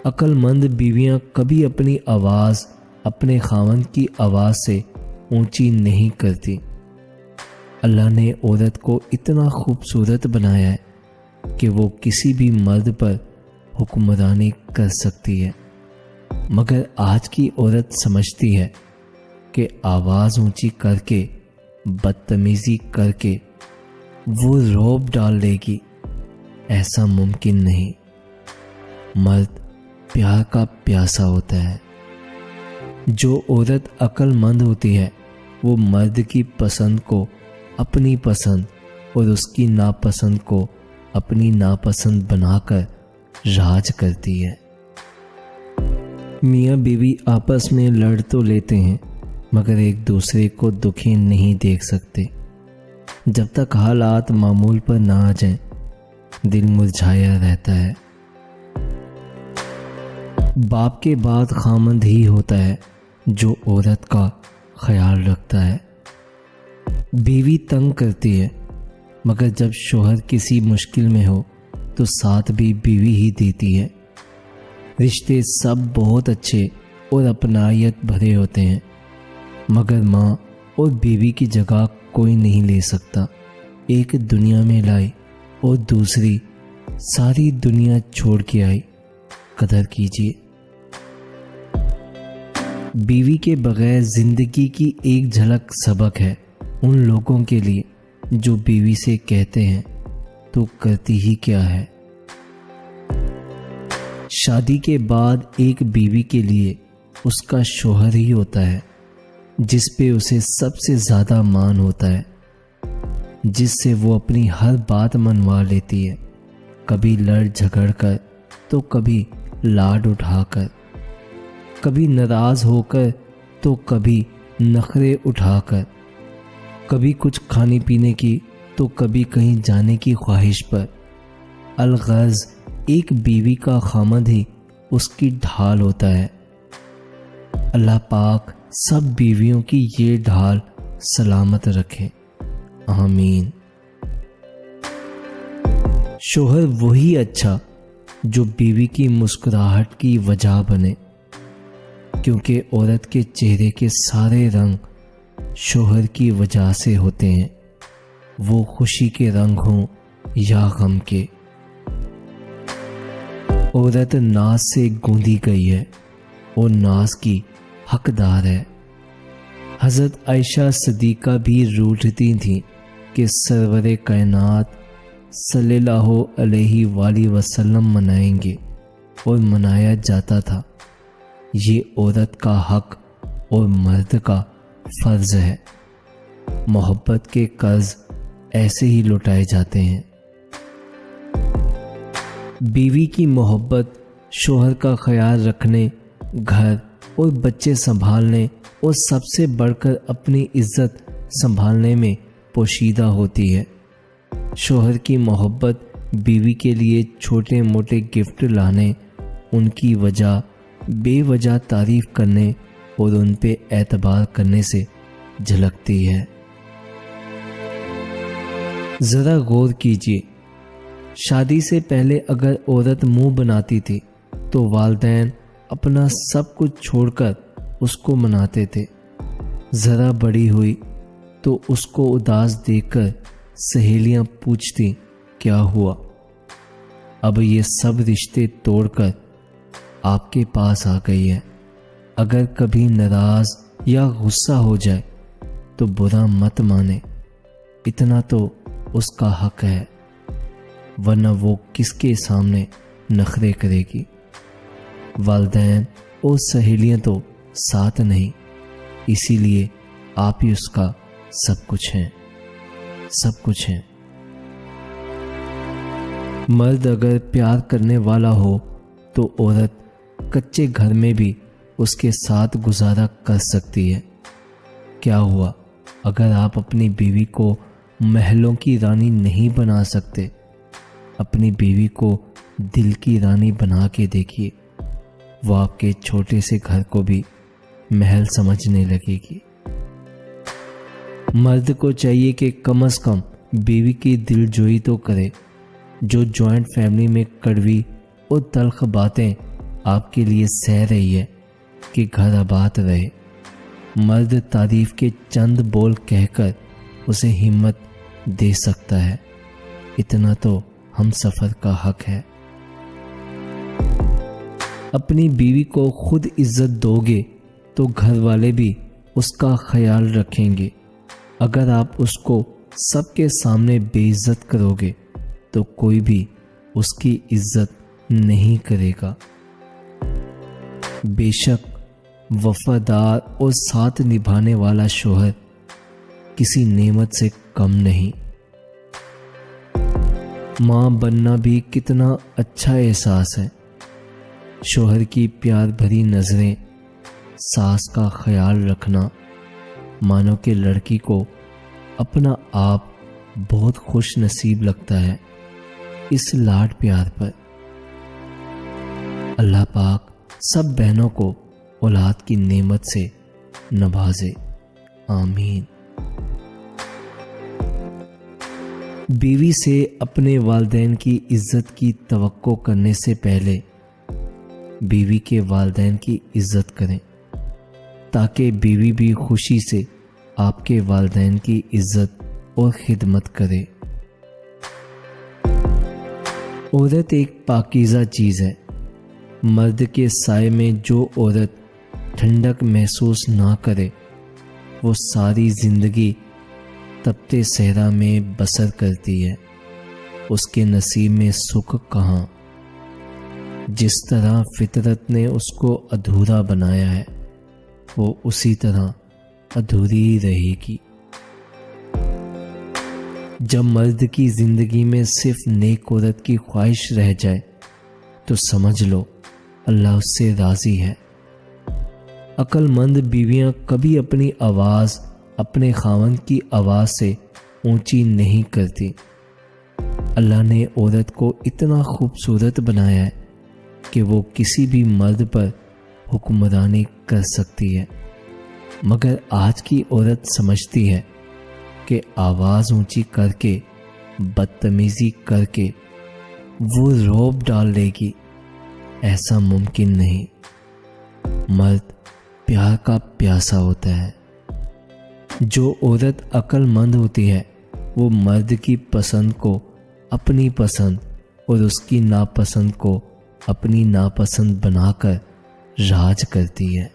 عقل مند بیویاں کبھی اپنی آواز اپنے خاوند کی آواز سے اونچی نہیں کرتی۔ اللہ نے عورت کو اتنا خوبصورت بنایا ہے کہ وہ کسی بھی مرد پر حکمرانی کر سکتی ہے، مگر آج کی عورت سمجھتی ہے کہ آواز اونچی کر کے، بدتمیزی کر کے وہ رعب ڈال لے گی۔ ایسا ممکن نہیں۔ مرد پیار کا پیاسا ہوتا ہے۔ جو عورت عقل مند ہوتی ہے وہ مرد کی پسند کو اپنی پسند اور اس کی ناپسند کو اپنی ناپسند بنا کر راج کرتی ہے۔ میاں بیوی آپس میں لڑ تو لیتے ہیں مگر ایک دوسرے کو دکھی نہیں دیکھ سکتے۔ جب تک حالات معمول پر نہ آ جائیں دل مرجھایا رہتا ہے۔ باپ کے بعد خامند ہی ہوتا ہے جو عورت کا خیال رکھتا ہے۔ بیوی تنگ کرتی ہے مگر جب شوہر کسی مشکل میں ہو تو ساتھ بھی بیوی ہی دیتی ہے۔ رشتے سب بہت اچھے اور اپنائیت بھرے ہوتے ہیں مگر ماں اور بیوی کی جگہ کوئی نہیں لے سکتا۔ ایک دنیا میں لائی اور دوسری ساری دنیا چھوڑ کے آئی، قدر کیجیے۔ بیوی کے بغیر زندگی کی ایک جھلک سبق ہے ان لوگوں کے لیے جو بیوی سے کہتے ہیں تو کرتی ہی کیا ہے۔ شادی کے بعد ایک بیوی کے لیے اس کا شوہر ہی ہوتا ہے جس پہ اسے سب سے زیادہ مان ہوتا ہے، جس سے وہ اپنی ہر بات منوا لیتی ہے، کبھی لڑ جھگڑ کر تو کبھی لاڈ اٹھا کر، کبھی ناراض ہو کر تو کبھی نخرے اٹھا کر، کبھی کچھ کھانے پینے کی تو کبھی کہیں جانے کی خواہش پر۔ الغرض ایک بیوی کا خامد ہی اس کی ڈھال ہوتا ہے۔ اللہ پاک سب بیویوں کی یہ ڈھال سلامت رکھے، آمین۔ شوہر وہی اچھا جو بیوی کی مسکراہٹ کی وجہ بنے، کیونکہ عورت کے چہرے کے سارے رنگ شوہر کی وجہ سے ہوتے ہیں، وہ خوشی کے رنگ ہوں یا غم کے۔ عورت ناز سے گوندی گئی ہے اور ناز کی حقدار ہے۔ حضرت عائشہ صدیقہ بھی روٹھتی تھیں کہ سرور کائنات صلی اللہ علیہ وآلہ وسلم منائیں گے، اور منایا جاتا تھا۔ یہ عورت کا حق اور مرد کا فرض ہے۔ محبت کے قرض ایسے ہی لوٹائے جاتے ہیں۔ بیوی کی محبت شوہر کا خیال رکھنے، گھر اور بچے سنبھالنے اور سب سے بڑھ کر اپنی عزت سنبھالنے میں پوشیدہ ہوتی ہے۔ شوہر کی محبت بیوی کے لیے چھوٹے موٹے گفٹ لانے، ان کی وجہ بے وجہ تعریف کرنے اور ان پہ اعتبار کرنے سے جھلکتی ہے۔ ذرا غور کیجیے، شادی سے پہلے اگر عورت منہ بناتی تھی تو والدین اپنا سب کچھ چھوڑ کر اس کو مناتے تھے۔ ذرا بڑی ہوئی تو اس کو اداس دیکھ کر سہیلیاں پوچھتی کیا ہوا۔ اب یہ سب رشتے توڑ کر آپ کے پاس آ گئی ہے۔ اگر کبھی ناراض یا غصہ ہو جائے تو برا مت مانے، اتنا تو اس کا حق ہے، ورنہ وہ کس کے سامنے نخرے کرے گی۔ والدین اور سہیلیاں تو ساتھ نہیں، اسی لیے آپ ہی اس کا سب کچھ ہیں، سب کچھ ہیں۔ مرد اگر پیار کرنے والا ہو تو عورت کچے گھر میں بھی اس کے ساتھ گزارا کر سکتی ہے۔ کیا ہوا اگر آپ اپنی بیوی کو محلوں کی رانی نہیں بنا سکتے؟ اپنی بیوی کو دل کی رانی بنا کے دیکھیے، وہ آپ کے چھوٹے سے گھر کو بھی محل سمجھنے لگے گی۔ مرد کو چاہیے کہ کم از کم بیوی کی دل جوئی تو کرے۔ جو جوائنٹ فیملی میں کڑوی اور تلخ باتیں آپ کے لیے سہ رہی ہے کہ گھر آباد رہے۔ مرد تعریف کے چند بول کہہ کر اسے ہمت دے سکتا ہے، اتنا تو ہم سفر کا حق ہے۔ اپنی بیوی کو خود عزت دو گے تو گھر والے بھی اس کا خیال رکھیں گے۔ اگر آپ اس کو سب کے سامنے بے عزت کرو گے تو کوئی بھی اس کی عزت نہیں کرے گا۔ بے شک وفادار اور ساتھ نبھانے والا شوہر کسی نعمت سے کم نہیں۔ ماں بننا بھی کتنا اچھا احساس ہے۔ شوہر کی پیار بھری نظریں، ساس کا خیال رکھنا، مانو کہ لڑکی کو اپنا آپ بہت خوش نصیب لگتا ہے اس لاڈ پیار پر۔ اللہ پاک سب بہنوں کو اولاد کی نعمت سے نوازے، آمین۔ بیوی سے اپنے والدین کی عزت کی توقع کرنے سے پہلے بیوی کے والدین کی عزت کریں، تاکہ بیوی بھی خوشی سے آپ کے والدین کی عزت اور خدمت کرے۔ عورت ایک پاکیزہ چیز ہے۔ مرد کے سائے میں جو عورت ٹھنڈک محسوس نہ کرے وہ ساری زندگی تپتے صحرا میں بسر کرتی ہے، اس کے نصیب میں سکھ کہاں۔ جس طرح فطرت نے اس کو ادھورا بنایا ہے وہ اسی طرح ادھوری ہی رہے گی۔ جب مرد کی زندگی میں صرف نیک عورت کی خواہش رہ جائے تو سمجھ لو اللہ اس سے راضی ہے۔ عقل مند بیویاں کبھی اپنی آواز اپنے خاوند کی آواز سے اونچی نہیں کرتی۔ اللہ نے عورت کو اتنا خوبصورت بنایا ہے کہ وہ کسی بھی مرد پر حکمرانی کر سکتی ہے، مگر آج کی عورت سمجھتی ہے کہ آواز اونچی کر کے، بدتمیزی کر کے وہ رعب ڈال لے گی۔ ایسا ممکن نہیں۔ مرد پیار کا پیاسا ہوتا ہے۔ جو عورت عقل مند ہوتی ہے وہ مرد کی پسند کو اپنی پسند اور اس کی ناپسند کو اپنی ناپسند بنا کر راج کرتی ہے۔